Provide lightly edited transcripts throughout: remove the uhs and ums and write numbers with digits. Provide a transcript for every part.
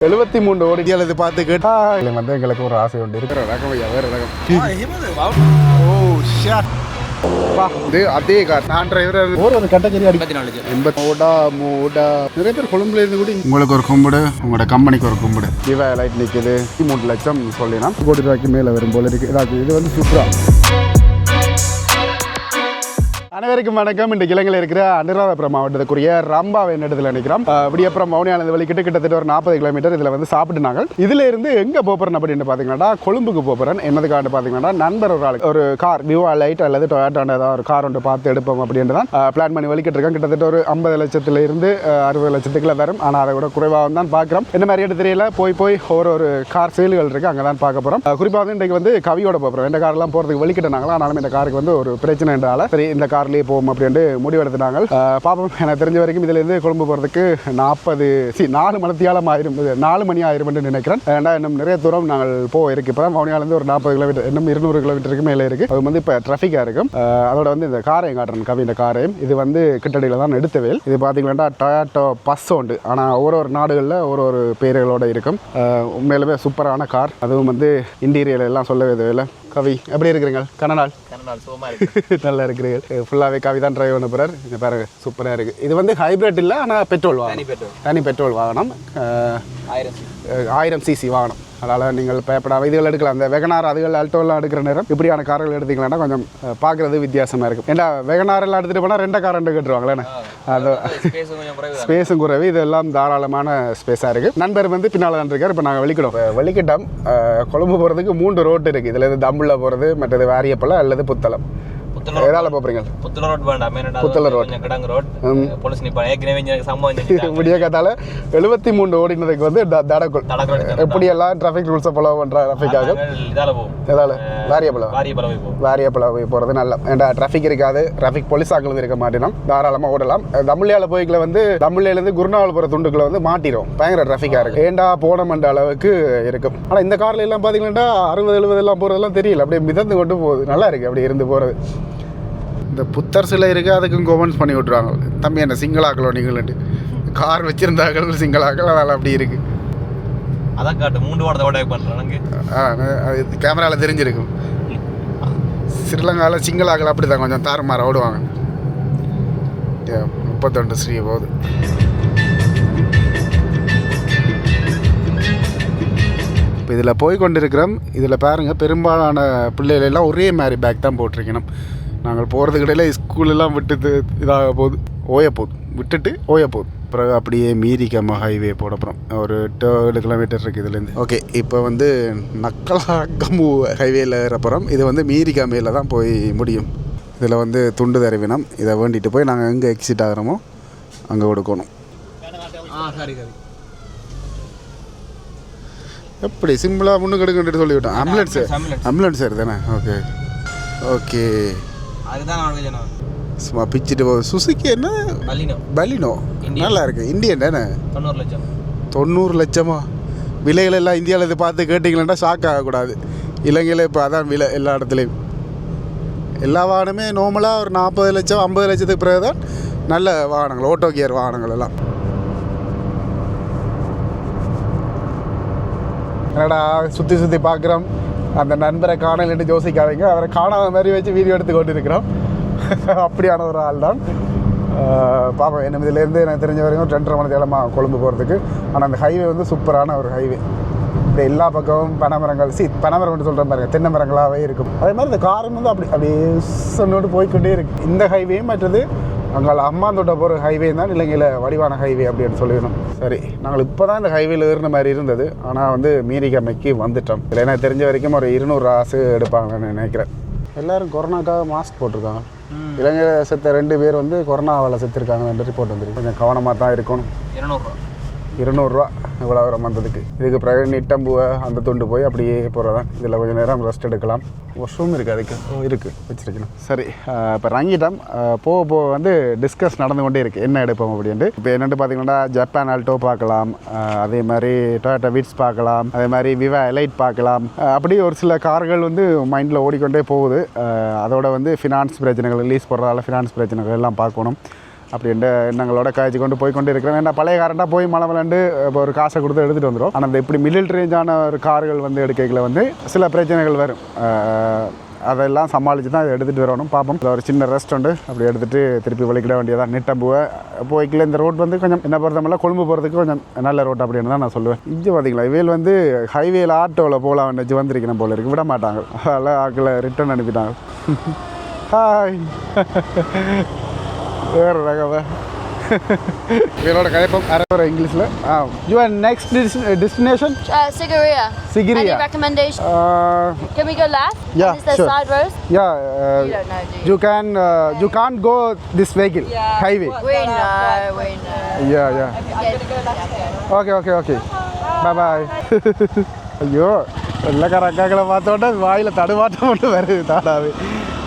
73 ஓடிடியால் இது பார்த்து கேட்டா வந்து எங்களுக்கு ஒரு ஆசை உண்டு இருக்கிற ரகம் வேறு ரகம். ஓ ஷாட் இது அதே கார் நான் டிரைவர் ஒரு கேட்டகரி அடி ஓடா மூடா நிறைய பேர் கொழும்புல இருந்து கூட உங்களுக்கு ஒரு கும்பிடு உங்களோட கம்பெனிக்கு ஒரு கும்பிடு இவ லைட் நிற்குது 3 லட்சம் சொல்லினா கோடி ரூபாய்க்கு மேலே வரும் போல இருக்கு. இது வந்து சூப்பரா. அனைவருக்கும் வணக்கம். இன்றைக்கு இலங்கையில் இருக்கிற அனுராதபுரம் மாவட்டத்துக்குரிய ரம்பாவை இடத்துல நினைக்கிறோம். விடியப்புறம் மௌனியானது வழி கிட்டத்தட்ட ஒரு 40 கிலோமீட்டர் இதில் வந்து சாப்பிட்டுனாங்க. இதில் இருந்து எங்கே போகிறேன் அப்படின்னு பார்த்தீங்கன்னா கொழும்புக்கு போகிறேன். என்னதுக்காக பார்த்தீங்கன்னா நண்பர் ஒரு ஆள் ஒரு கார் விவோ லைட் அல்லது டொயோட்டான ஏதாவது ஒரு கார் ஒன்று பார்த்து எடுப்போம் அப்படின்ட்டு தான் பிளான் பண்ணி வலிக்கிட்டு இருக்கேன். கிட்டத்தட்ட ஒரு 50 லட்சத்திலிருந்து 60 லட்சத்துக்குள்ள வரும். ஆனால் அதை விட குறைவாக தான் பார்க்குறோம். என்ன மாதிரி எடுத்து தெரியல. போய் ஒரு கார் சேல்கள் இருக்குது, அங்கே தான் பார்க்க போகிறோம். குறிப்பாக வந்து இன்றைக்கு வந்து கவியோட போகிறோம். இந்த காரெல்லாம் போகிறதுக்கு வலிக்கிட்டாங்களா, ஆனாலும் இந்த காருக்கு வந்து ஒரு பிரச்சனை என்றால சரி இந்த கார் போவோம் அப்படின்ட்டு முடிவெடுத்துட்டாங்க. பாப்போம். எனக்கு தெரிஞ்ச வரைக்கும் இதுலேருந்து கொழும்பு போகிறதுக்கு 4 மணித்தியாலம் ஆயிரும், 4 மணி ஆயிரம் என்று நினைக்கிறேன். ஏன்னா இன்னும் நிறைய தூரம் நாங்கள் இருக்கு. இப்போ மௌனியாலேருந்து ஒரு 40 கிலோமீட்டர், இன்னும் 200 கிலோமீட்டருக்கு மேலே இருக்குது. அது வந்து இப்போ டிராஃபிக்காக இருக்கும். அதோட வந்து இந்த காரையும் காட்டுறேன். கவி இந்த காரையும் இது வந்து கிட்டடியில் தான் எடுத்தவேல். இது பார்த்தீங்கன்னா டொயோட்டோ பஸ் உண்டு. ஆனால் ஒரு நாடுகளில் ஒரு பேர்களோடு இருக்கும். உண்மையிலுமே சூப்பரான கார். அதுவும் வந்து இன்டீரியர் எல்லாம் சொல்லவே தேவையில்லை. கவி எப்படி இருக்கிறீங்க? கனநாள் நல்லா இருக்கிறீர்கள். ஃபுல்லாகவே கவி தான் டிரைவ் பண்ண போகிறார். இங்கே பாருங்க சூப்பராக இருக்குது. இது வந்து ஹைப்ரிட் இல்லை, ஆனால் பெட்ரோல் வாகனம், தனி பெட்ரோல் வாகனம், 1000 சிசி வாகனம். அதனால் நீங்கள் பயப்படாமல் இதுகள் எடுக்கலாம். அந்த வெகனார் அதுகள் அல்டோலாம் எடுக்கிற நேரம் இப்படியான கார்கள் எடுத்தீங்கன்னா கொஞ்சம் பார்க்குறது வித்தியாசமாக இருக்கும். ஏன்னா வெகனார் எல்லாம் எடுத்துகிட்டு போனால் 2 கார் 2 கட்டுருவாங்களே, அது ஸ்பேஸும் குறைவு. இதெல்லாம் தாராளமான ஸ்பேஸாக இருக்குது. நண்பர் வந்து பின்னால் தான் இருக்கார். இப்போ நாங்கள் வெளிக்கிட்டோம். கொழும்பு போகிறதுக்கு 3 ரோட்டு இருக்குது. இதில் இது தம்புள்ள போகிறது, மற்றது வாரியப்பல அல்லது புத்தளம். எதால போறீங்க? புத்தள ரோட் விடிய காத்தால 73 ஓடினதுக்கு வந்து தடக்குள் எப்படியெல்லாம் டிராஃபிக் ரூல்ஸை ஃபாலோ பண்ற டிராஃபிக்காக எதால வாரியப்பல போறது நல்ல. ஏன்டா டிராஃபிக் இருக்காது, டிராஃபிக் போலீஸாக்களும் இருக்க மாட்டேனோம், தாராளமாக ஓடலாம். தமிழ்ல போய்க்குள்ள வந்து தமிழ்லேருந்து குருநாவல் போகிற துண்டுக்குள்ள வந்து மாட்டிடும். பயங்கர டிராஃபிக்காக இருக்குது. ஏண்டா போனமன்ற அளவுக்கு இருக்கும். ஆனால் இந்த காரில் எல்லாம் பார்த்தீங்கன்னா 60-70 எல்லாம் போகிறதெல்லாம் தெரியல, அப்படியே மிதந்து கொண்டு போகுது. நல்லா இருக்குது அப்படி இருந்து போகிறது. இந்த புத்தர் சிலை இருக்குது, அதுக்கும் கமெண்ட்ஸ் பண்ணி விட்ருவாங்க. தம்பி என்ன சிங்களாக்களோ நீங்கள்ட்டு கார் வச்சுருந்தாக்கள் சிங்களாக்கள், அதெல்லாம் அப்படி இருக்குது. அதான் காட்டு 3 வாரத்தை பண்ணுறாங்க. அது கேமராவில் தெரிஞ்சிருக்கும். ஸ்ரீலங்காவில் சிங்களாக்கள் அப்படி தான் கொஞ்சம் தாறுமாற ஓடுவாங்க. 32 ஸ்ரீ போகுது. இப்போ இதில் போய் கொண்டு இருக்கிறோம். இதில் பாருங்கள் பெரும்பாலான பிள்ளைகளெல்லாம் ஒரே மாதிரி பேக் தான் போட்டிருக்கணும். நாங்கள் போகிறதுக்கு இடையில ஸ்கூலெல்லாம் விட்டுட்டு இதாக போகுது, விட்டுட்டு ஓய போகுது. அப்புறம் அப்படியே மீரிக்காம ஹைவே போட போகிறோம். ஒரு 7 கிலோமீட்டர் இருக்குது இதுலேருந்து. ஓகே, இப்போ வந்து நக்கலாக்கம்பு ஹைவேயில் ஏறப்போகிறோம். இது வந்து மீரிக்காமையில் தான் போய் முடியும். இதில் வந்து துண்டு தருவினம். இதை வேண்டிட்டு போய் நாங்கள் எங்கே எக்ஸிட் ஆகிறோமோ அங்கே கொடுக்கணும். எப்படி சிம்பிளாக முன்னுக்கு எடுக்கிட்டு சொல்லிவிட்டோம். ஆம்புலன்ஸ் சார் தானே? ஓகே சும்மா பிச்சுட்டு போகுது. சுசுக்கி என்ன பலினோ நல்லா இருக்கு. இந்தியன் தானே? 90 லட்சமா? விலைகள் எல்லாம் இந்தியாவில் இது பார்த்து கேட்டிங்களா ஷாக் ஆகக்கூடாது. இலங்கையில் இப்போ அதான் விலை எல்லா இடத்துலையும். எல்லா வாகனமே நார்மலாக ஒரு 40 லட்சம் 50 லட்சத்துக்கு பிறகு தான் நல்ல வாகனங்கள், ஓட்டோ கியர் வாகனங்கள் எல்லாம். என்னடா சுற்றி பார்க்குறோம். அந்த நண்பரை காணலன்னு யோசிக்காதீங்க, அவரை காணாத மாதிரி வச்சு வீடியோ எடுத்து கொண்டு இருக்கிறோம். அப்படியான ஒரு ஆள் தான். பாப்போம். என்ன இதுலேருந்து எனக்கு தெரிஞ்ச வரைக்கும் 2.5 மணி நேரமாக கொழும்பு போகிறதுக்கு. ஆனால் அந்த ஹைவே வந்து சூப்பரான ஒரு ஹைவே. இப்படி எல்லா பக்கமும் பனைமரங்கள், பனைமரம் சொல்கிற பாருங்க, தென்னை மரங்களாகவே இருக்கும். அதே மாதிரி இந்த காரும் வந்து அப்படியே சொன்னோடு போய்கொண்டே இருக்குது. இந்த ஹைவேயும் மற்றது அங்கே அம்மாந்தோட்ட போகிற ஹைவே தான் இலங்கையில் வடிவான ஹைவே அப்படின்னு சொல்லிடணும். சரி, நாங்கள் இப்போ தான் இந்த ஹைவேயில் ஏறின மாதிரி இருந்தது. ஆனால் வந்து மீரிகமைக்கு வந்துட்டோம். இதில் எனக்கு தெரிஞ்ச வரைக்கும் ஒரு 200 ராசு எடுப்பாங்கன்னு நினைக்கிறேன். எல்லோரும் கொரோனாக்காக மாஸ்க் போட்டிருக்காங்க. இலங்கையில் செத்த 2 பேர் வந்து கொரோனாவால் செத்துருக்காங்க ரிப்போர்ட் வந்துருக்கு. கொஞ்சம் கவனமாக தான் இருக்கணும். 200 ரூபா இவ்வளோ வரும் வந்ததுக்கு. இதுக்கு பிறகு நிட்டம்புவை அந்த துண்டு போய் அப்படியே போகிறதான். இதில் கொஞ்சம் நேரம் ரெஸ்ட் எடுக்கலாம். வாஷ்ரூம் இருக்குது, அதுக்கு இருக்குது வச்சுருக்கணும். சரி, இப்போ ரங்கிட்டோம். போக வந்து டிஸ்கஸ் நடந்து கொண்டே இருக்குது என்ன எடுப்போம் அப்படின்ட்டு. இப்போ என்னென்னு பார்த்தீங்கன்னா ஜப்பான் ஆல்டோ பார்க்கலாம், அதே மாதிரி டொயோட்டா விட்ஸ் பார்க்கலாம், அதே மாதிரி விவா எலைட் பார்க்கலாம். அப்படி ஒரு சில கார்கள் வந்து மைண்டில் ஓடிக்கொண்டே போகுது. அதோட வந்து ஃபினான்ஸ் பிரச்சனைகள், லீஸ் போடுறதால ஃபினான்ஸ் பிரச்சனைகள் எல்லாம் பார்க்கணும். அப்படின்ற எண்ணங்களோட காய்ச்சி கொண்டு போய் கொண்டு இருக்கிறோம். ஏன்னா பழைய காரண்டாக போய் மழை விளாண்டு இப்போ ஒரு காசை கொடுத்து எடுத்துகிட்டு வந்துடும். ஆனால் இந்த இப்படி மிடில் ரேஞ்சான ஒரு கார்கள் வந்து எடுக்கையில் வந்து சில பிரச்சனைகள் வரும். அதெல்லாம் சமாளித்து தான் இதை எடுத்துகிட்டு வரணும். பார்ப்போம். ஒரு சின்ன ரெஸ்ட் உண்டு, அப்படி எடுத்துகிட்டு திருப்பி வலிக்கிட வேண்டியதான். நிட்டம்புவை போய்க்கல. இந்த ரோட் வந்து கொஞ்சம் என்ன பொறுத்தமில்ல கொழும்பு போகிறதுக்கு கொஞ்சம் நல்ல ரோட் அப்படின்னு தான் நான் சொல்லுவேன். இங்கே பார்த்தீங்களா இவையில் வந்து ஹைவேயில் ஆட்டோவில் போகலாம் வச்சு வந்திருக்கணும் போல இருக்குது. விட மாட்டாங்க. அதெல்லாம் ஆக்கில் ரிட்டர்ன் அனுப்பிட்டாங்க. ஹாய் வேறு ரகவா இவரோட கதைப்பம் அரை இங்கிலீஷில். Your next destination? Sigiriya. Sigiriya. Any recommendation? Can we go left? Yeah, Is there sure. side roads? Yeah, You don't know, do you? you can't go this vehicle, highway. We know. Yeah. Okay. Bye. ஐயோ வெள்ளக்கார அக்காக்களை பார்த்தோன்னா வாயில் தடுமாட்டம் மட்டும் வருது தாடாவே.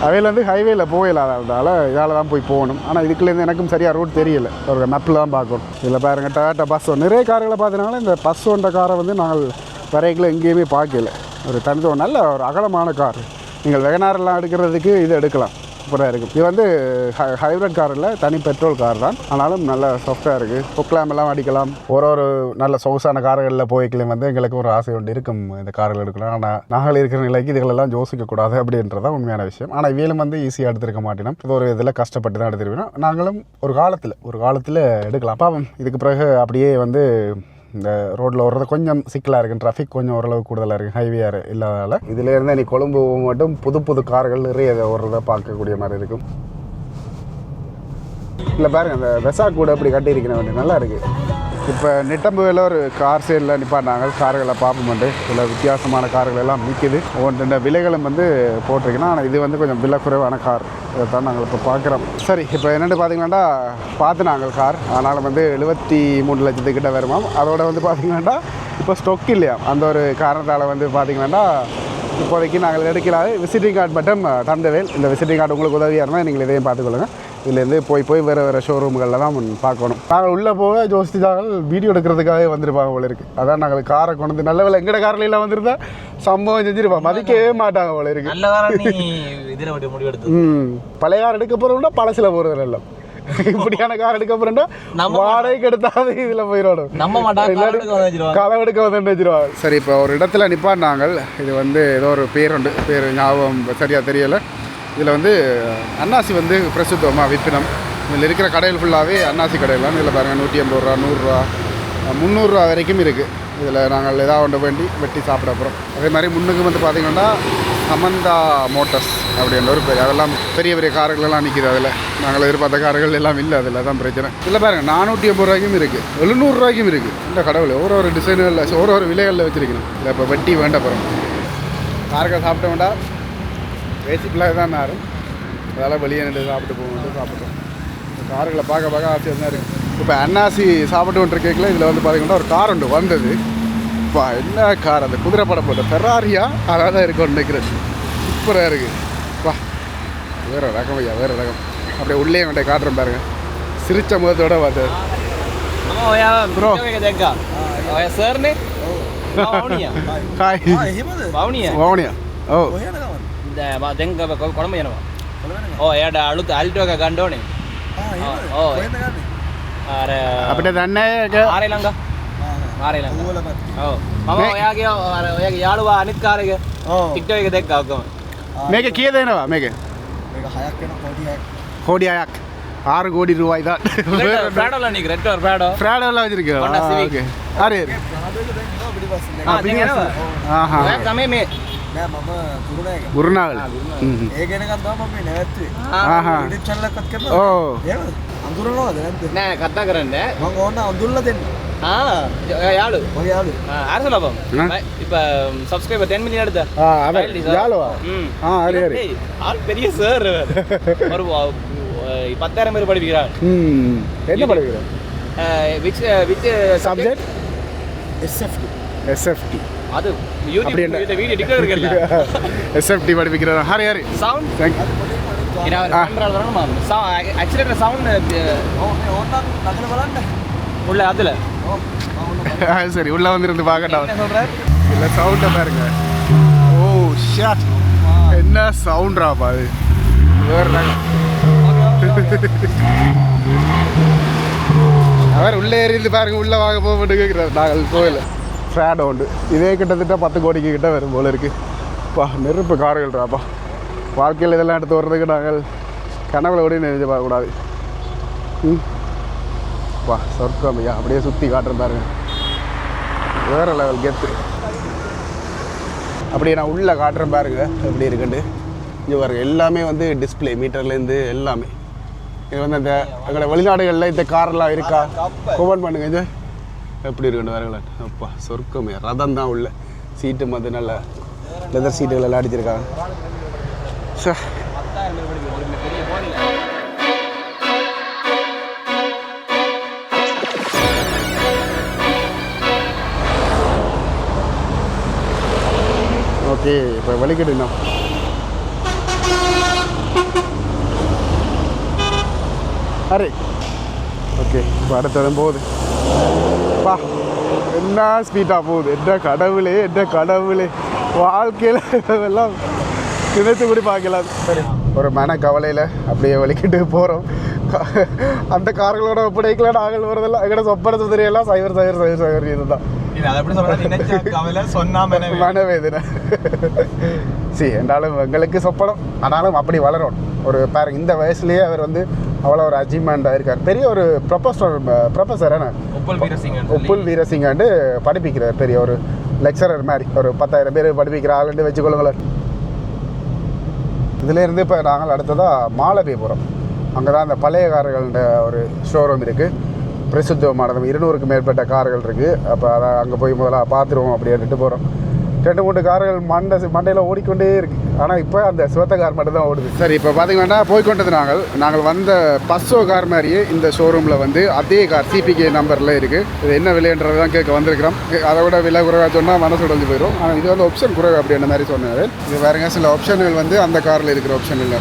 அவையில் வந்து ஹைவேயில் போயிடாததால் இதால் தான் போய் போகணும். ஆனால் இதுக்குள்ளேருந்து எனக்கும் சரியாக ரூட் தெரியல. ஒரு மேப்பில் தான் பார்க்கணும். இதில் பாருங்க டொயோட்டா பஸ்ஸோ நிறைய கார்களை பார்த்தீங்கன்னா இந்த பஸ்ஸோன்ற காரை வந்து நாங்கள் வரைக்குள்ள எங்கேயுமே பார்க்கல. ஒரு தனித்த நல்ல ஒரு அகலமான கார். நீங்கள் வெகனாரெல்லாம் எடுக்கிறதுக்கு இது எடுக்கலாம். சூப்பராக இருக்கும். இது வந்து ஹைப்ரிட் கார் இல்லை, தனி பெட்ரோல் கார் தான். ஆனாலும் நல்ல சாஃப்டாக இருக்குது. பொக்லாம் எல்லாம் அடிக்கலாம். ஒரு நல்ல சொகுசான கார்களில் போய்க்கலையும் வந்து எங்களுக்கு ஒரு ஆசை ஒன்று இருக்கும் இந்த கார்கள் எடுக்கலாம். ஆனால் நாங்கள் இருக்கிற நிலைக்கு இதுகளெல்லாம் யோசிக்கக்கூடாது அப்படின்றதான் உண்மையான விஷயம். ஆனால் இவையிலும் வந்து ஈஸியாக எடுத்துருக்க மாட்டேனோம். இது ஒரு இதில் கஷ்டப்பட்டு தான் எடுத்துருக்கணும். நாங்களும் ஒரு காலத்தில் எடுக்கலாம். பாவம் இதுக்கு பிறகு அப்படியே வந்து இந்த ரோட்டில் ஓடுறது கொஞ்சம் சிக்கலாக இருக்குது. டிராஃபிக் கொஞ்சம் ஓரளவு கூடுதலாக இருக்குது ஹைவேயார் இல்லாதால. இதிலேருந்து நீ கொழும்பு மட்டும் புது கார்கள் நிறைய ஓடுறத பார்க்கக்கூடிய மாதிரி இருக்கும். இல்லை பாருங்கள் அந்த வெசா கூட அப்படி கட்டியிருக்கிற வேண்டிய நல்லா இருக்குது. இப்போ நிட்டம்புவில் ஒரு கார் சைடில் நிப்பாட்டாங்க. கார்களை பார்ப்போம்ட்டு சில வித்தியாசமான கார்கள் எல்லாம் நிற்கிது. ஒன்று விலைகளும் வந்து போட்டிருக்கேன்னா. ஆனால் இது வந்து கொஞ்சம் விலை குறைவான கார். இதை தான் நாங்கள் இப்போ பார்க்குறோம். சரி இப்போ என்னென்னு பார்த்தீங்கன்னா பார்த்து நாங்கள் கார் ஆனாலும் வந்து 73 லட்சத்துக்கிட்ட வருமாம். அதோட வந்து பார்த்தீங்கன்னா இப்போ ஸ்டொக் இல்லையா. அந்த ஒரு காரணத்தால் வந்து பார்த்தீங்கன்னா இப்போதைக்கு நாங்கள் எடுக்கலாது. விசிட்டிங் கார்டு மட்டும் தந்தவேல். இந்த விசிட்டிங் கார்டு உங்களுக்கு உதவியாக இருந்தால் நீங்கள் இதையும் பார்த்துக்கொள்ளுங்க. இதுலேருந்து போய் வேறு ஷோரூம்களில் தான் பார்க்கணும். நாங்கள் உள்ளே போக ஜோசிதாங்கள் வீடியோ எடுக்கிறதுக்காகவே வந்திருப்பாங்க போல இருக்குது. அதான் நாங்கள் காரை கொண்டு வந்து நல்ல வேலை எங்கட காரிலாம் வந்திருந்தா சம்பவம் செஞ்சிருப்பாங்க. மதிக்கவே மாட்டாங்க போல இருக்கு. பழைய கார் எடுக்க போகிறோம்னா பழசில் போகிறது எல்லாம் இப்படியான கார் எடுக்க போகிறோம்னா வாடகைக்கு எடுத்தாது இதில் போயிடணும். களை எடுக்க வந்து வச்சிருவாங்க. சரி இப்போ ஒரு இடத்துல நிப்பாட்டினாங்க. இது வந்து ஏதோ ஒரு பேர் ஞாபகம் சரியாக தெரியலை. இதில் வந்து அன்னாசி வந்து பிரசித்தமாக விற்பினம். இதில் இருக்கிற கடைகள் ஃபுல்லாகவே அன்னாசி கடையில் தான். இதில் பாருங்கள் 150 ரூபா, 100 ரூபா, 300 ரூபா வரைக்கும் இருக்குது. இதில் நாங்கள் ஏதாவது ஒன்று வேண்டி வெட்டி சாப்பிட போகிறோம். அதே மாதிரி முன்னுக்கு வந்து பார்த்திங்கன்னா சமந்தா மோட்டர்ஸ் அப்படின்ற ஒரு பேர். அதெல்லாம் பெரிய கார்களெல்லாம் நிற்கிது. அதில் நாங்கள் எதிர்பார்த்த கார்கள் எல்லாம் இல்லை. அதில் தான் பிரச்சனை. இல்லை பாருங்கள் 450 ரூபாய்க்கும் இருக்குது, 700 ரூபாய்க்கும் இருக்குது. இந்த கடவுள் ஒரு டிசைன்களில் ஒரு விலைகளில் வச்சுருக்கணும். இல்லை இப்போ வெட்டி வேண்ட போகிறோம். கார்கள் சாப்பிட்ட வேண்டாம் பேசிக்கலாக தான் நாரும். அதெல்லாம் வெளியே நின்று சாப்பிட்டு சாப்பிட்டோம். கார்களை பார்க்க ஆசையாக தான் இருக்குது. இப்போ அன்னாசி சாப்பிட்டு ஒன்று கேட்கல. இதில் வந்து பார்த்திங்கன்னா ஒரு கார் ஒன்று வந்தது. இப்போ என்ன கார் அந்த குதிரை படம் போட்ட ஃபெராரியா அதாக தான் இருக்கும்னு நினைக்கிறேன். சூப்பராக இருக்குது. வா வேறு ரகம் ஐயா, வேறு ரகம். அப்படியே உள்ளே கொண்டே காட்டுறேன் பாருங்க. சிரிச்ச முகத்தோட பார்த்து ப்ரோ வவுனியா. ஓ කොළඹ යනවා. එයාට අලුත් අල්ටෝ එක ගන්න ඕනේ. අර අපිට දන්නේ ආරේ ළඟ. ඔව්. මම ඔයාගේ යාළුවා අනිත් කාර් එක TikTok එක දැක්කා ඔක්කොම. මේක කීයද එනවා මේක? මේක 6ක් වෙනවා. கோடி 6 கோடி ரூபாய் தான். ප්‍රාඩෝලා නික රෙඩ් කවර් ප්‍රාඩෝ. ஃப்ராடோலாம் வச்சிருக்கீங்க. Honda Civic. ஓகே. அரே. ආහා. ඔයා තමයි මේ නෑ මම කුරුණෑගල. குருநாகல். ඒ ගැන ගත්තාම මම මේ නැවැත්තුවේ. ආහා. YouTube channel එකක් කරනවා. ඕ. එහෙමද? අඳුරනවද නැද්ද? නෑ කතා කරන්න. මම ඕන අඳුරලා දෙන්න. ඔයා යාළු. මගේ යාළුවෝ. அரசலபம் இப்ப சப்ஸ்கிரைபர் 10 மில்லியன் எடுத்த அவர் யாலவா? அரே. ஆள் பெரிய சார். ஒரு 10,000 பேர் படிக்கிறார். என்ன படிக்கிறார்? which subject? SFT. அது YouTube வீடியோ டிக்டாக் இருக்குல்ல. SFT படிக்கிறார். ஹரி சவுண்ட் தேங்க் ඊට කැමරා වලම ඇක්සිලරේටර් සවුන්ඩ් ඕන්න නගල බලන්න. உள்ள அதுல சரி உள்ள வந்துருந்து பார்க்கட்டும். என்ன சொல்றார்? இல்ல சவுண்ட பாருங்க. ஓ ஷாட். என்ன சவுண்ட்ரா பாது. வேற அவர் உள்ளே ஏறிந்து பாருங்க, உள்ளே வாங்க போக மட்டும் கேட்குறாரு. நாங்கள் கோயில் ஷேடோ உண்டு, இதே கிட்டத்தட்ட 10 கோடிக்கு கிட்ட வரும் போல இருக்குது. அப்பா நெருப்பு கார்கள்றாப்பா. வாழ்க்கையில் இதெல்லாம் எடுத்து வர்றதுக்கு நாங்கள் கனவுல கூட நினைச்சு பார்க்கக்கூடாது. அப்பா சொர்க்கம் ஐயா, அப்படியே சுற்றி காட்டுறேன் பாருங்க, வேறு லெவல் கெத்து. அப்படியே நான் உள்ளே காட்டுறேன் பாருங்க எப்படி இருக்குண்டு. இங்கே பாருங்க எல்லாமே வந்து டிஸ்பிளே மீட்டர்லேருந்து எல்லாமே. இது வந்து அந்த எங்களோட வெளிநாடுகளில் இந்த காரெல்லாம் இருக்கா கமெண்ட் பண்ணுங்க. இது எப்படி இருக்குன்னு பாருங்களேன். அப்பா சொர்க்கமே, ரதம் தான் உள்ள. சீட்டு வந்து நல்ல லெதர் சீட்டுகள் எல்லாம் அடிச்சிருக்காங்க. சார் ஓகே, இப்போ வலிக்கிடுண்ணா. அரே ஓகே, இப்போ அடுத்ததும் போகுது. பா என்ன ஸ்பீடாக போகுது. என்ன கடவுளே, என்ன கடவுளே, வாழ்க்கையில் எல்லாம் நினைத்து கூட பார்க்கலாம். சரி, ஒரு மன கவலையில் அப்படியே வலிக்கிட்டு போகிறோம். அந்த கார்களோட ஒப்படைக்கலாம் நாங்கள் வரதெல்லாம் எங்கள்ட சொப்பன சுந்தரியெல்லாம் சைவர் சைவர் சைவர் சைவர் இதுதான் மனவேதனை. சரி, என்றாலும் எங்களுக்கு சொப்பனம், ஆனாலும் அப்படி வளரும். ஒரு பாருங்க, இந்த வயசுலேயே அவர் வந்து அவ்வளோ ஒரு அச்சீவ்மெண்ட்டாக இருக்கார். பெரிய ஒரு ப்ரொஃபஸர் என்ன உப்புல் வீரசிங்காண்டு படிப்பிக்கிறார். பெரிய ஒரு லெக்சரர் மாதிரி ஒரு 10,000 பேர் படிப்பிக்கிற ஆளுண்டு வச்சுக்கொள்ளுங்களேன். இதுலேருந்து இப்போ நாங்கள் அடுத்ததாக மாலபே போகிறோம். அங்கே தான் அந்த பழைய கார்கள்ட ஒரு ஷோரூம் இருக்குது, பிரசித்தமானது. 200க்கும் மேற்பட்ட கார்கள் இருக்குது. அப்போ அதை அங்கே போய் முதல்ல பார்த்துருவோம் அப்படின்ட்டு போகிறோம். 2-3 கார்கள் மண்டையில் ஓடிக்கொண்டே இருக்குது. ஆனால் இப்போ அந்த சிவத்த கார் மட்டும் தான் ஓடுது. சரி, இப்போ பார்த்தீங்கன்னா போய்கொண்டது நாங்கள் வந்த பஸ்ஸோ கார் மாதிரியே இந்த ஷோரூமில் வந்து அதே கார் சிபிகே நம்பரில் இருக்குது. இது என்ன விலைன்றது தான் கேட்க வந்திருக்கிறோம். அதை விட விலை குறைவாக சொன்னால் மனசு உடஞ்சு போயிடும். ஆனால் இது வந்து ஆப்ஷன் குறைவு அப்படின்ற மாதிரி சொன்னார். இது வேறுங்க சில ஆப்ஷன்கள் வந்து அந்த காரில் இருக்கிற ஆப்ஷன் இல்லை.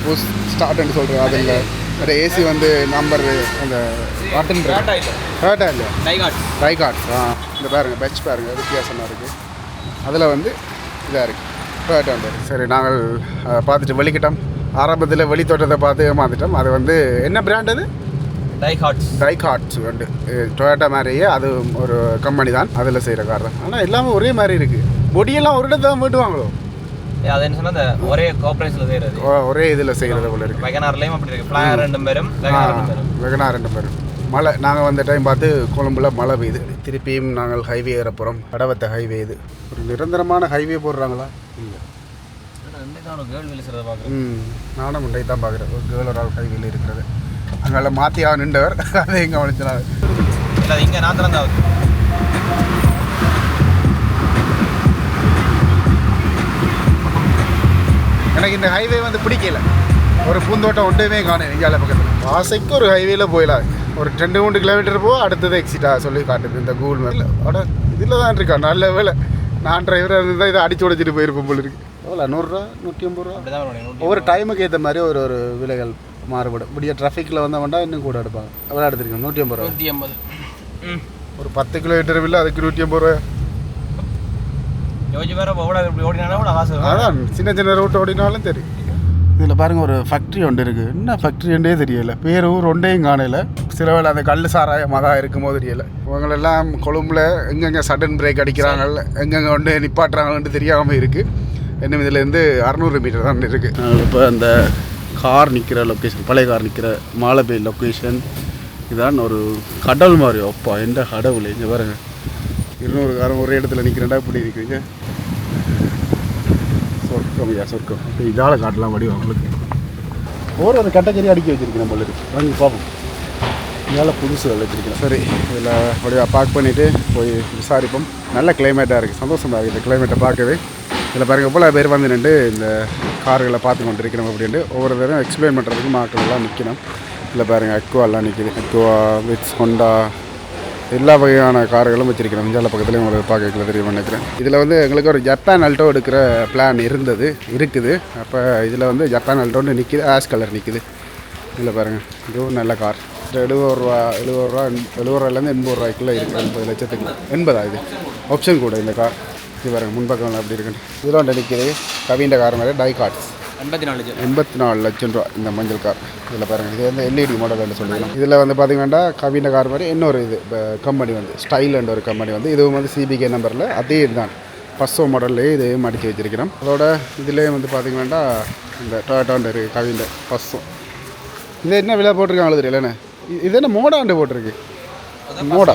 புஷ் ஸ்டார்ட்னு சொல்கிறேன். அது இல்லை. அந்த ஏசி வந்து நம்பர் அந்த காட்டன் டேட்டா இல்லை டைகாட். இந்த பாருங்கள் பெட்ச் பாருங்கள் வித்தியாசமாக இருக்குது. அதில் வந்து இதாக இருக்குது டொயோட்டா. சரி, நாங்கள் பார்த்துட்டு வெளிக்கிட்டோம். ஆரம்பத்தில் வெளி தோட்டத்தை பார்த்து ஏமாந்துட்டோம். அது வந்து என்ன பிராண்ட்? அது டைகாட்ஸ் வந்து டொயோட்டா மாதிரியே அது ஒரு கம்பெனி தான், அதில் செய்கிற கார் தான். ஆனால் எல்லாமே ஒரே மாதிரி இருக்குது. பொடியெல்லாம் ஒரு இடத்துல மீட்டுவாங்களோ, ஒரே கோஆபரேஷன்ல செய்யறது, ஒரே இதில் செய்கிறது போல இருக்குது. வெகனார்லேயும் அப்படி இருக்குது. ஃப்ளையர் 2 பேரும், வெகனார் 2 பேரும். மழை, நாங்கள் வந்த டைம் பார்த்து கொழும்புல மழை பெய்யுது. திருப்பியும் நாங்கள் ஹைவே ஏறப்போகிறோம். கடவத்த ஹைவே. இது ஒரு நிரந்தரமான ஹைவே போடுறாங்களா? இல்லை, நானும் முண்டை தான் பார்க்குறேன். ஒரு கேர்ள் ஹைவேல இருக்கிறது. அங்கே மாற்றியா நின்றவர் அதை எங்கே வலிச்சினாரு. இங்கே நான் தான் எனக்கு இந்த ஹைவே வந்து பிடிக்கல. ஒரு பூந்தோட்டம் ஒன்றுமே காணும் இந்தியாவில் பக்கத்தில். ஆசைக்கு ஒரு ஹைவேல போயிடலாம். ஒரு 2-3 கிலோமீட்டர் போக அடுத்தது எக்ஸிட்டாக சொல்லி காட்டுது இந்த கூகுள் மேப்பில். அட இதில் தான் இருக்கா, நல்ல வேலை. நான் டிரைவராக இருந்தால் இதை அடிச்சு உடைச்சிட்டு போயிருப்போம் போல இருக்குது. எவ்வளோ 100 ரூபா 150 ரூபா ஒவ்வொரு டைமுக்கு ஏற்ற மாதிரி ஒரு விலைகள் மாறுபடும். இப்படியே டிராஃபிக்கில் வந்தவன்டா இன்னும் கூட எடுப்பாங்க. எவ்வளோ எடுத்துருக்கோம்? 150 ரூபா. 150. ஒரு 10 கிலோமீட்டர் இல்லை, அதுக்கு 150 ரூபா. அதான் சின்ன சின்ன ரூட் ஓடினாலும் தெரியும். இதில் பாருங்கள், ஒரு ஃபேக்ட்ரி ஒன்று இருக்குது. என்ன ஃபேக்ட்ரின்றே தெரியல. பேர் ஊர் ஒன்றையும் காணல. சில வேலை அந்த கல் சாராயமாக தான் இருக்கும்போது தெரியல. இவங்களெல்லாம் கொழும்பில் எங்கெங்கே சடன் பிரேக் அடிக்கிறாங்க, எங்கெங்கே ஒன்று நிப்பாட்டுறாங்கன்னு தெரியாமல் இருக்குது. இன்னும் இதுலேருந்து 600 மீட்டர் தான் இருக்குது. இப்போ அந்த கார் நிற்கிற லொக்கேஷன், பழைய கார் நிற்கிற மாலபே லொக்கேஷன் இதான். ஒரு கடவுள் மாதிரி. அப்பா எந்த கடவுள். இங்கே பாருங்கள், 200 காரம் ஒரே இடத்துல நிற்கிறேன்டா இப்படி இருக்குங்க. சொர்க்கம் ஐயா, சொர்க்கம். இதால் காட்டலாம் வடிவம் உங்களுக்கு. ஒரு கேட்டகரி அடுக்கி வச்சுருக்கேன் போல இருக்குது. வாங்கி பார்ப்போம். இதனால் புதுசு வச்சுருக்கேன். சரி, இதில் வடிவாக பார்க் பண்ணிவிட்டு போய் விசாரிப்போம். நல்ல கிளைமேட்டாக இருக்குது, சந்தோஷமாக இருக்குது இந்த கிளைமேட்டை பார்க்கவே. இதில் பாருங்கள் எவ்வளோ பேர் வந்து நின்று இந்த கார்களை பார்த்து கொண்டு இருக்கணும் அப்படின்ட்டு ஒவ்வொரு தடவை எக்ஸ்பிளைன் பண்ணுறதுக்கு மக்கள்லாம் நிற்கணும். இதில் பாருங்கள் அக்வாலாம் நிற்கிது. அக்வா, விட்ஸ், ஹோண்டா எல்லா வகையான கார்களும் வச்சுருக்கிறேன். இந்தியாவில் பக்கத்துலேயும் உங்களுக்கு பார்க்கல தெரியும் நினைக்கிறேன். இதில் வந்து எங்களுக்கு ஒரு ஜப்பான் அல்டோ எடுக்கிற பிளான் இருக்குது. அப்போ இதில் வந்து ஜப்பான் அல்டோன்னு நிற்கிது, ஆஷ் கலர் நிற்கிது. இதில் பாருங்கள், இதுவும் நல்ல கார். 70 ரூபா 70 ரூபாலேருந்து 80 ரூபாய்க்குள்ளே இருக்குது. 80 லட்சத்துக்கு 80 இது ஆப்ஷன் கூட இந்த கார். இது பாருங்கள் முன்பக்கம் அப்படி இருக்குன்னு. இதில் ஒன்று நிற்கிது கவிண்ட கார் மாதிரி டைகாட்ஸ். 84 லட்சம் 84 லட்சம் ரூபா இந்த மஞ்சள் கார். இதில் பாருங்கள், இது வந்து எல்இடி மாடல்னு சொல்லிக்கலாம். இதில் வந்து பார்த்தீங்கன்னா கவின கார் மாதிரி இன்னொரு இது கம்பெனி வந்து ஸ்டைல் ஒரு கம்பெனி வந்து இதுவும் வந்து சிபிகே நம்பரில் அதே இதுதான் பஸ்ஸோ மாடல்லே இது மடித்து வச்சிருக்கிறோம். அதோட இதிலே வந்து பார்த்தீங்கன்னா இந்த டொயோட்டா இருக்குது கவின பஸ்ஸோ. இது என்ன விலை போட்டிருக்காங்க தெரியலண்ணே. இது என்ன மோடாண்டு போட்டிருக்கு. மோடா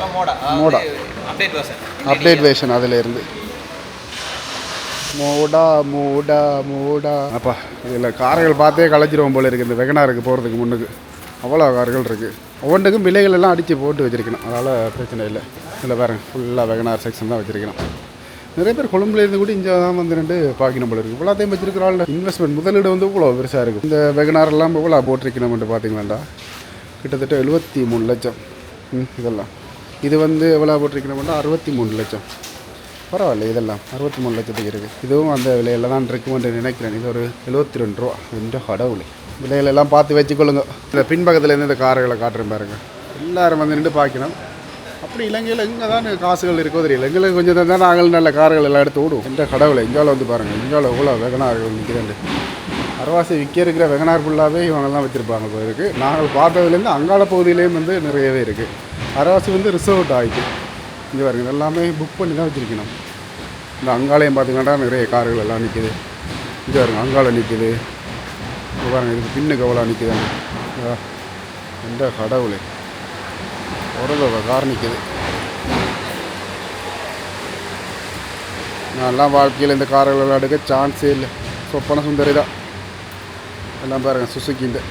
அப்டேட் வேர்ஷன் அதில் இருந்து மோடா மோடா மோடா. அப்பா இதில் கார்கள் பார்த்தே கலைச்சிருவோம் போல இருக்குது. இந்த வெகனாருக்கு போகிறதுக்கு முன்னுக்கு அவ்வளோ கார்கள் இருக்குது. ஒவ்வொன்றுக்கும் விலைகள் எல்லாம் அடித்து போட்டு வச்சுருக்கணும். அதனால் பிரச்சனை இல்லை. இதில் பாருங்கள் ஃபுல்லாக வெகனார் செக்ஷன் தான் வச்சுருக்கணும். நிறைய பேர் கொழும்புலேருந்து கூட இங்கே தான் வந்து ரெண்டு பார்க்கணும் போல இருக்குது. இவ்வளோத்தையும் வச்சிருக்கிறாள். இன்வெஸ்ட்மெண்ட் முதலீடு வந்து இவ்வளோ பெருசாக இருக்குது. இந்த வெகனாரெல்லாம் இவ்வளோ போட்டிருக்கணும்னு பார்த்தீங்களாண்டா கிட்டத்தட்ட 73 லட்சம். இதெல்லாம் இது வந்து எவ்வளோ போட்டிருக்கணும்னா 63 லட்சம். பரவாயில்ல, இதெல்லாம் 63 லட்சத்துக்கு இருக்குது. இதுவும் அந்த விலையில் தான் இருக்குமென்று நினைக்கிறேன். இது ஒரு 72 ரூபா. என்ற கடவுளே, விலையிலெல்லாம் பார்த்து வச்சுக்கொள்ளுங்க. இந்த பின்பக்கத்துலேருந்து இந்த கார்களை காட்டுறேன் பாருங்க. எல்லோரும் வந்து நின்று பார்க்கணும். அப்படி இலங்கையில் எங்கே தான் காசுகள் இருக்கோ தெரியல. எங்களுக்கு கொஞ்சம் தான் நாங்கள் நல்ல கார்கள் எல்லாம் எடுத்து விடும். என்ற கடவுளை இங்கால வந்து பாருங்கள். இங்கால எவ்வளோ வெகனார்கள் நிற்கிறேன். அரவாசி விற்க இருக்கிற வெகனார் ஃபுல்லாகவே இவங்கெல்லாம் வச்சுருப்பாங்க போல இருக்குது. நாங்கள் பார்த்ததுலேருந்து அங்காள பகுதியிலேயும் வந்து நிறையவே இருக்குது. அரவாசி வந்து ரிசர்வ்ட் ஆகிட்டு இங்கே பாருங்க, எல்லாமே புக் பண்ணி தான் வச்சுருக்கணும். இந்த அங்காளையும் பார்த்தீங்கன்னா நிறைய கார்கள் எல்லாம் நிற்கிது. இங்கே பாருங்க, அங்காளம் நிற்கிது. இப்போ பாருங்கள், இதுக்கு பின்னுக்கு எவ்வளோ நிற்கிதாங்க. எந்த கடவுளே, ஒரு கார் நிற்கிது. நான்லாம் வாழ்க்கையில் இந்த கார்கள் எல்லாம் எடுக்க சான்ஸே இல்லை. சொப்பன சுந்தரி தான் எல்லாம் பாருங்கள். சுசுக்கிண்டு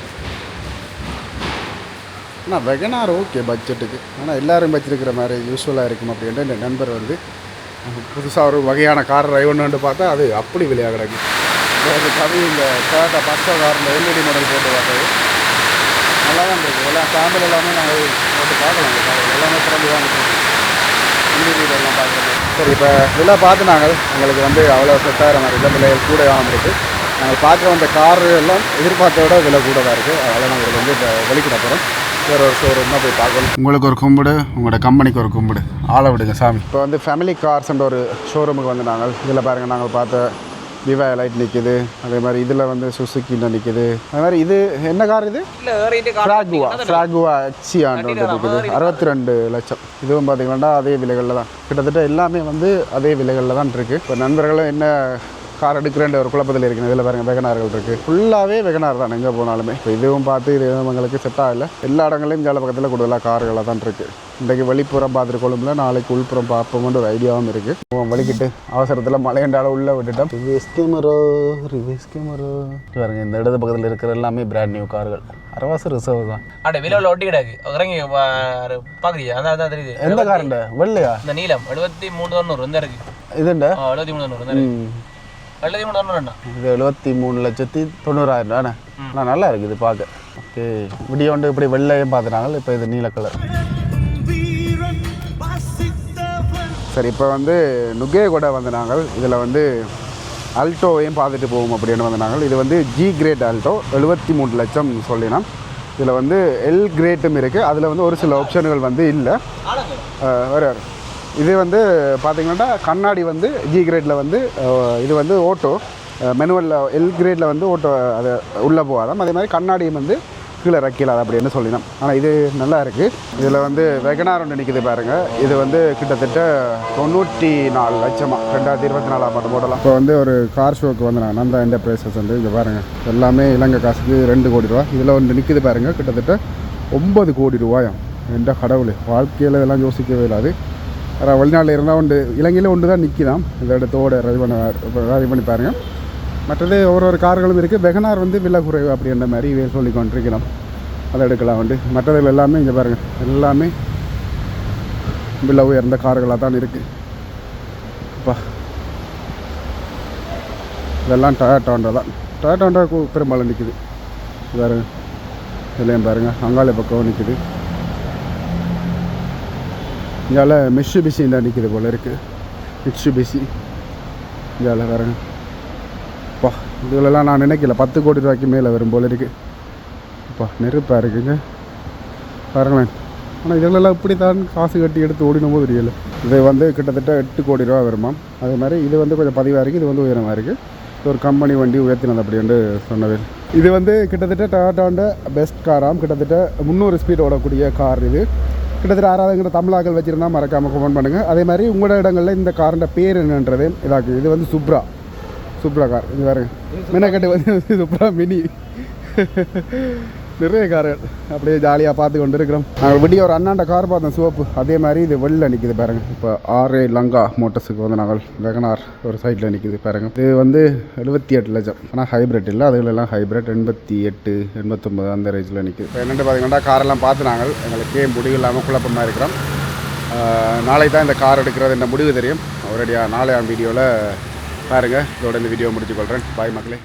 ஆனால் வெகனார் ஓகே பட்ஜெட்டுக்கு. ஆனால் எல்லோரும் வச்சிருக்கிற மாதிரி யூஸ்ஃபுல்லாக இருக்கும் அப்படின்ட்டு என் நண்பர் வந்து புதுசாக ஒரு வகையான கார் ட்ரைவ் பார்த்தா அது அப்படி விலையாக கிடக்கு. கவி இந்த டொயோட்டா பஸ்ஸோ கார் இந்த எல்இடி மாடல் போட்டு பார்த்தது நல்லா தான் இருக்குது. எல்லாம் சாம்பிள் எல்லாமே நாங்கள் போட்டு பார்க்கலாம். இந்த கார் எல்லாமே திறந்து தான் இருக்குது. எல்லாம் பார்க்குறது சரி. இப்போ இதெல்லாம் பார்த்து நாங்கள் எங்களுக்கு வந்து அவ்வளோ செட்டாகிற மாதிரி இல்லை. விலை கூட இருக்குது. நாங்கள் பார்க்குற அந்த கார் எல்லாம் எதிர்பார்த்தோட விலை கூட தான் இருக்குது. அதனால் நாங்கள் வந்து இப்போ வெளிக்கிட போகிறோம். வேறு ஒரு ஷோரூம் தான் போய் பார்க்கணும். உங்களுக்கு ஒரு கும்பிடு, உங்களோட கம்பெனிக்கு ஒரு கும்பிடு. ஆளை விடுங்க சாமி. இப்போ வந்து ஃபேமிலி கார்ஸ்ன்ற ஒரு ஷோரூமுக்கு வந்து நாங்கள் இதில் பாருங்கள், நாங்கள் பார்த்த விவா லைட் நிற்கிது. அதே மாதிரி இதில் வந்து சுசுக்கின்னு நிற்கிது. அதே மாதிரி இது என்ன கார்? இது ஃப்ராகுவா எக்ஸியான்னு வந்து நிற்கிது. 62 லட்சம். இதுவும் பார்த்தீங்கன்னா அதே விலைகளில் தான். கிட்டத்தட்ட எல்லாமே வந்து அதே விலைகளில் தான் இருக்குது. இப்போ நண்பர்களும் என்ன கார் எடுக்கிறேன்ற ஒரு குழப்பத்தில் இருக்குது. இதில் பாருங்கள் வெகனார்கள் இருக்குது. ஃபுல்லாகவே வெகனார் தான் எங்கே போனாலுமே. இப்போ இதுவும் பார்த்து இது எங்களுக்கு செட் ஆகலை. எல்லா இடங்களையும் ஜால பக்கத்தில் கூடுதலாக கார்களாக தான் இருக்குது. இன்றைக்கு வெளிப்புறம் பார்த்துட்டு கொள்ளும்ல, நாளைக்கு உள்புறம் பார்ப்போம்ன்ற ஒரு ஐடியாவும் இருக்குது. வலிக்கிட்டு அவசரத்தில் மலையண்டால உள்ளே விட்டுட்டோம். ரிவர்ஸ் கேமரா பாருங்கள். இந்த இடது பக்கத்தில் இருக்கிற எல்லாமே பிராண்ட் நியூ கார்கள். அரவாசி ரிசர்வ் தான். அட விலையில் ஒட்டி கிடாக்கு இறங்கி பார்க்குறியா? அதான் தெரியுது. எந்த காருண்ட வெள்ளையா? இந்த நீலம் 73,900 வந்து இருக்குது. இதுண்ட 73,900 இது 73,90,000 தானே. ஆனால் நல்லா இருக்குது பார்க்க. ஓகே, விடிய வந்து இப்படி வெள்ளையும் பார்த்துட்டாங்க. இப்போ இது நீல கலர். சரி, இப்போ வந்து நுகே கூட வந்து நாங்கள் இதில் வந்து அல்டோவையும் பார்த்துட்டு போவோம் அப்படின்னு வந்து நாங்கள். இது வந்து ஜி கிரேட் அல்டோ 73 லட்சம் சொல்லினோம். இதில் வந்து எல் கிரேட்டும் இருக்குது. அதில் வந்து ஒரு சில ஆப்ஷன்கள் வந்து இல்லை. வேறு இது வந்து பார்த்திங்கன்னா கண்ணாடி வந்து ஜி கிரேடில் வந்து இது வந்து ஓட்டோ மெனுவலில், எல் கிரேடில் வந்து ஓட்டோ அது உள்ளே போகாதான். அதே மாதிரி கண்ணாடியும் வந்து கீழே ரக்கிலாது அப்படின்னு சொல்லினோம். ஆனால் இது நல்லா இருக்குது. இதில் வந்து வெகனார் ஒன்று நிற்கிது பாருங்கள். இது வந்து கிட்டத்தட்ட 94 லட்சமாக 2024 ஆண்டு போடலாம். இப்போ வந்து ஒரு கார் ஷோக்கு வந்து நான் நந்தா என்டர்பிரைசஸ் வந்து இங்கே பாருங்கள். எல்லாமே இலங்கை காசுக்கு 2 கோடி ரூபா. இதில் ஒன்று நிற்கிது பாருங்கள். கிட்டத்தட்ட 9 கோடி ரூபாயாம். என்ற கடவுள், வாழ்க்கையில் இதெல்லாம் யோசிக்கவே இல்லாது. வேறு வெளிநாட்டில் இருந்தால் உண்டு, இலங்கையில் ஒன்று தான் நிற்கிதான். இந்த இடத்தோடு ரெடி பண்ணி பாருங்கள். மற்றது ஒரு கார்களும் இருக்குது. வெகனார் வந்து விலை குறைவு அப்படின்ற மாதிரி சொல்லி கொண்டிருக்கிறோம். அதை எடுக்கலாம் வந்து. மற்றதில் எல்லாமே இங்கே பாருங்கள், எல்லாமே விலை உயர்ந்த கார்களாக தான் இருக்குது. அப்பா இதெல்லாம் டொயோட்டா தான். டொயோட்டா பெரும்பாலும் நிற்குது பாருங்க. இதுலேயும் பாருங்கள், அங்காளி பக்கம் நிற்குது. இங்கால மிட்சுபிஷி தான் நிற்கிது போல் இருக்குது. மிட்சுபிஷி இங்கால பாருங்க. அப்பா இதுகளெல்லாம் நான் நினைக்கல 10 கோடி ரூபாய்க்கு மேலே வரும் போல் இருக்குது. அப்பா நெருப்பாக இருக்குங்க பாருங்களேன். ஆனால் இதெல்லாம் இப்படி தான் காசு கட்டி எடுத்து ஓடின போது தெரியல. இது வந்து கிட்டத்தட்ட 8 கோடி ரூபா வருமாம். அதே மாதிரி இது வந்து கொஞ்சம் பதிவாக இருக்குது. இது வந்து உயரமாக இருக்குது. ஒரு கம்பெனி வண்டி உயர்த்தினது அப்படின்னு சொன்னது. இது வந்து கிட்டத்தட்ட டொயோட்டாவோட பெஸ்ட் காராம். கிட்டத்தட்ட 300 ஸ்பீட் ஓடக்கூடிய கார் இது. கிட்டத்தட்ட 6,000 தமிழாக்கள் வச்சுருந்தா மறக்காமல் கமெண்ட் பண்ணுங்கள். அதே மாதிரி உங்களோட இடங்களில் இந்த காரோட பேர் என்னன்றது இதாக்கு. இது வந்து சூப்ரா கார். இது பாருங்க, மினக்கட்டு வந்து சூப்ரா மினி. நிறைய கார்கள் அப்படியே ஜாலியாக பார்த்து கொண்டு இருக்கிறோம். நாங்கள் விடிய ஒரு அண்ணாண்ட கார் பார்த்தோம் சிவப்பு. அதே மாதிரி இது வெளில நிற்கிது பாருங்க. இப்போ ஆர்ஏ லங்கா மோட்டர்ஸுக்கு வந்து நாங்கள் வெகனார் ஒரு சைட்டில் நிற்கிது பாருங்க. இது வந்து 78 லட்சம். ஆனால் ஹைப்ரிட் இல்லை, அதுகளெல்லாம் ஹைப்ரிட் 88 89 அந்த ரேஞ்சில் நிற்கிது. இப்போ என்னென்னு பார்த்தீங்கன்னா காரெல்லாம் பார்த்து நாங்கள் எங்களுக்கே முடிவு இல்லாமல் குழப்பமாக இருக்கிறோம். நாளைக்கு தான் இந்த கார் எடுக்கிறது என்ன முடிவு தெரியும். ஒரேடியாக நாளையாம் வீடியோவில் பாருங்கள். இதோட இந்த வீடியோ முடிச்சுக்கொள்கிறேன். பாய் மக்களே.